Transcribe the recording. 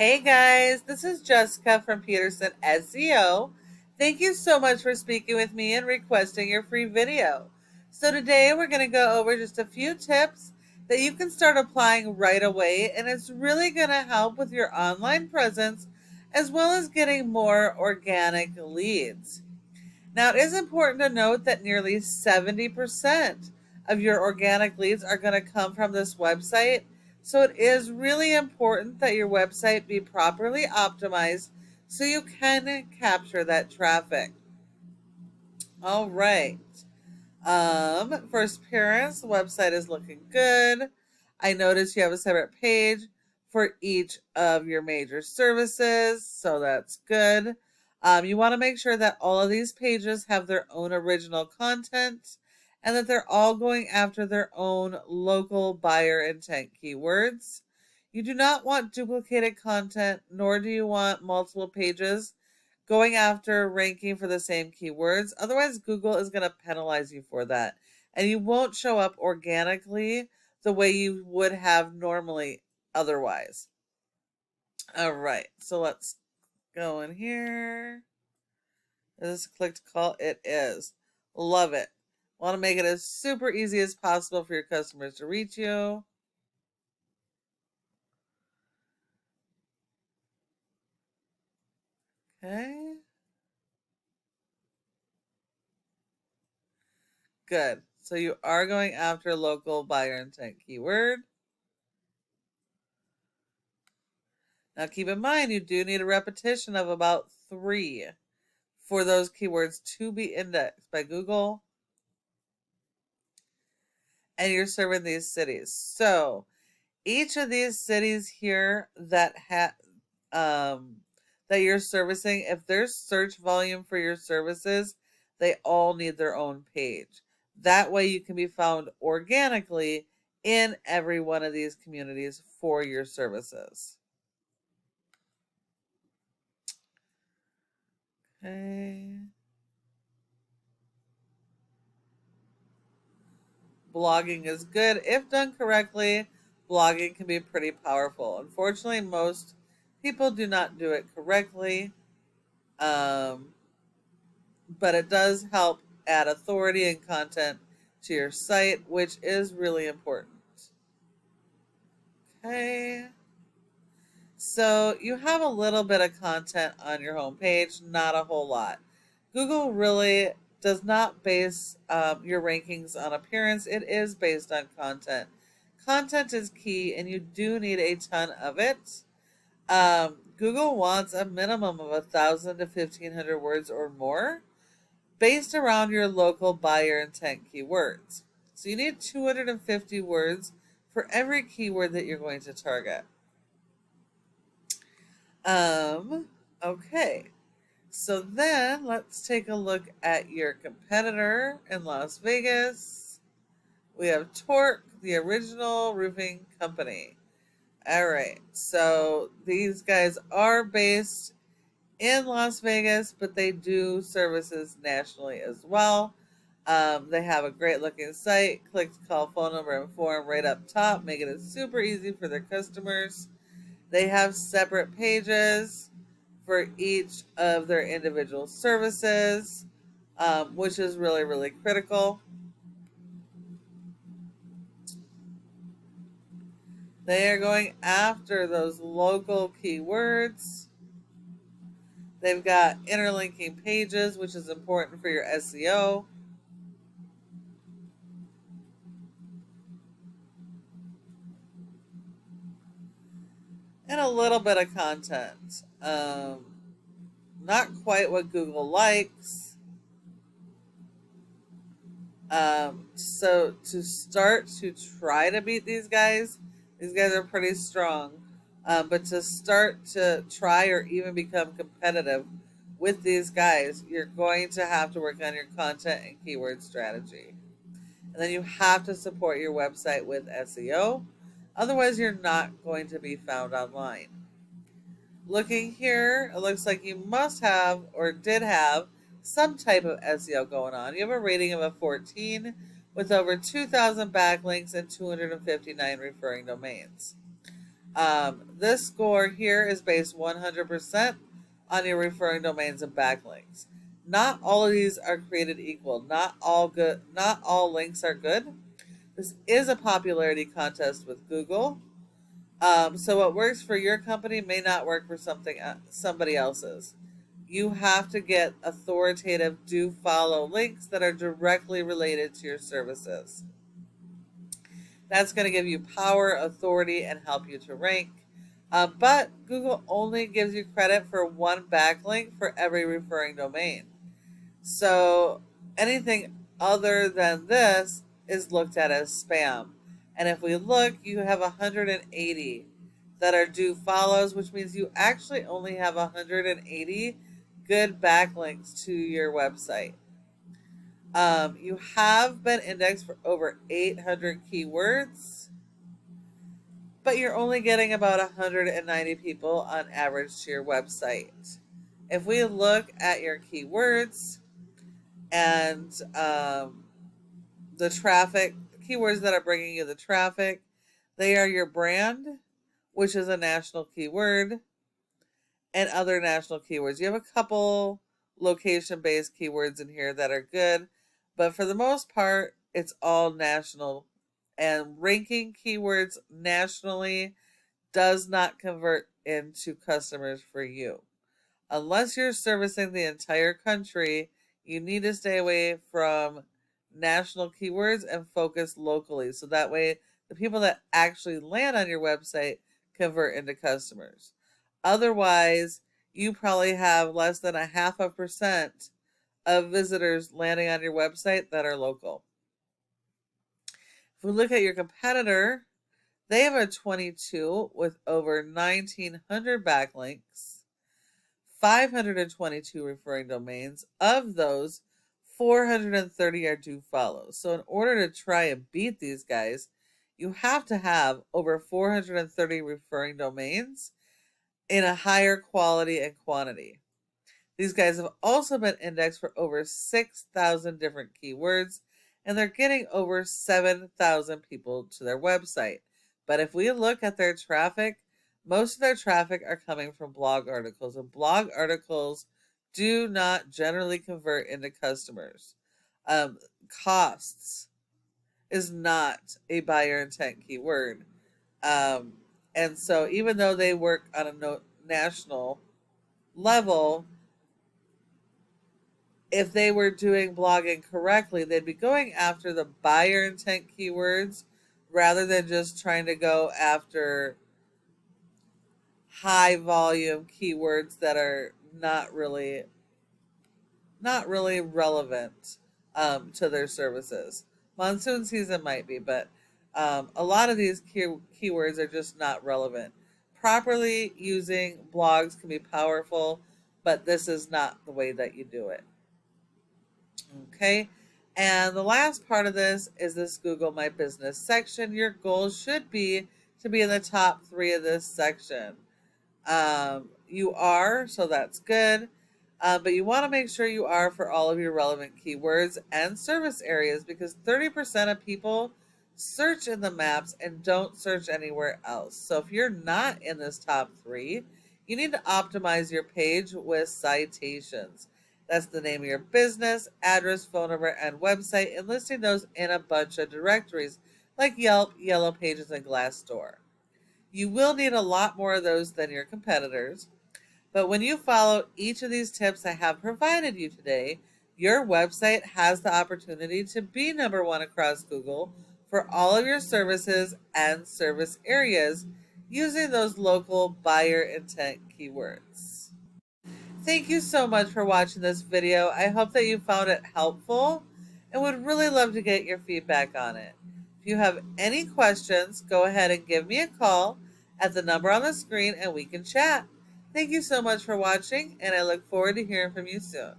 Hey guys, this is Jessica from Peterson SEO. Thank you so much for speaking with me and requesting your free video. So today we're going to go over just a few tips that you can start applying right away, and it's really going to help with your online presence as well as getting more organic leads. Now, it is important to note that nearly 70% of your organic leads are going to come from this website. So it is really important that your website be properly optimized so you can capture that traffic. All right. First appearance, the website is looking good. I notice you have a separate page for each of your major services, so that's good. You want to make sure that all of these pages have their own original content and that they're all going after their own local buyer intent keywords. You do not want duplicated content, nor do you want multiple pages going after ranking for the same keywords. Otherwise, Google is going to penalize you for that. And you won't show up organically the way you would have normally otherwise. All right, so let's go in here. Is this click to call? It is. Love it. Want to make it as super easy as possible for your customers to reach you. Okay. Good. So you are going after local buyer intent keyword. Now keep in mind, you do need a repetition of about 3 for those keywords to be indexed by Google. And you're serving these cities. So each of these cities here that that you're servicing, if there's search volume for your services, they all need their own page. That way you can be found organically in every one of these communities for your services. Okay. Blogging is good. If done correctly, blogging can be pretty powerful. Unfortunately, most people do not do it correctly, um, but it does help add authority and content to your site, which is really important. Okay. So you have a little bit of content on your homepage, not a whole lot. Google really does not base your rankings on appearance. It is based on content. Content is key, and you do need a ton of it. Google wants a minimum of 1,000 to 1,500 words or more based around your local buyer intent keywords. So you need 250 words for every keyword that you're going to target. Okay. So then let's take a look at your competitor in Las Vegas. We have Torque, the original roofing company. All right. So these guys are based in Las Vegas, but they do services nationally as well. They have a great looking site. Click to call, phone number, and form right up top, making it super easy for their customers. They have separate pages for each of their individual services, which is really, really critical. They are going after those local keywords. They've got interlinking pages, which is important for your SEO. And a little bit of content. Not quite what Google likes. So to start to try to beat these guys are pretty strong. But to start to try or even become competitive with these guys, you're going to have to work on your content and keyword strategy. And then you have to support your website with SEO. Otherwise, you're not going to be found online. Looking here, it looks like you must have or did have some type of SEO going on. You have a rating of a 14 with over 2,000 backlinks and 259 referring domains. This score here is based 100% on your referring domains and backlinks. Not all of these are created equal. Not all links are good. This is a popularity contest with Google. So what works for your company may not work for somebody else's. You have to get authoritative do follow links that are directly related to your services. That's going to give you power, authority, and help you to rank. But Google only gives you credit for one backlink for every referring domain. So anything other than this is looked at as spam. And if we look, you have 180 that are do follows, which means you actually only have 180 good backlinks to your website. You have been indexed for over 800 keywords, but you're only getting about 190 people on average to your website. If we look at your keywords and the traffic, keywords that are bringing you the traffic, they are your brand, which is a national keyword, and other national keywords. You have a couple location-based keywords in here that are good, but for the most part, it's all national. And ranking keywords nationally does not convert into customers for you. Unless you're servicing the entire country, you need to stay away from national keywords and focus locally. So that way, the people that actually land on your website convert into customers. Otherwise, you probably have less than 0.5% of visitors landing on your website that are local. If we look at your competitor, they have a 22 with over 1,900 backlinks, 522 referring domains. Of those, 430 are do follows. So in order to try and beat these guys, you have to have over 430 referring domains in a higher quality and quantity. These guys have also been indexed for over 6,000 different keywords, and they're getting over 7,000 people to their website. But if we look at their traffic, most of their traffic are coming from blog articles, and blog articles do not generally convert into customers. Costs is not a buyer intent keyword. And so even though they work on a national level, if they were doing blogging correctly, they'd be going after the buyer intent keywords rather than just trying to go after high volume keywords that are not really relevant to their services. Monsoon season might be, but a lot of these keywords are just not relevant. Properly using blogs can be powerful, but this is not the way that you do it. Okay, and the last part of this is this Google My Business section. Your goal should be to be in the top 3 of this section. You are, so that's good. But you want to make sure you are for all of your relevant keywords and service areas, because 30% of people search in the maps and don't search anywhere else. So if you're not in this top 3, you need to optimize your page with citations. That's the name of your business, address, phone number, and website, and listing those in a bunch of directories like Yelp, Yellow Pages, and Glassdoor. You will need a lot more of those than your competitors, but when you follow each of these tips I have provided you today, your website has the opportunity to be number 1 across Google for all of your services and service areas using those local buyer intent keywords. Thank you so much for watching this video. I hope that you found it helpful and would really love to get your feedback on it. If you have any questions, go ahead and give me a call at the number on the screen and we can chat. Thank you so much for watching, and I look forward to hearing from you soon.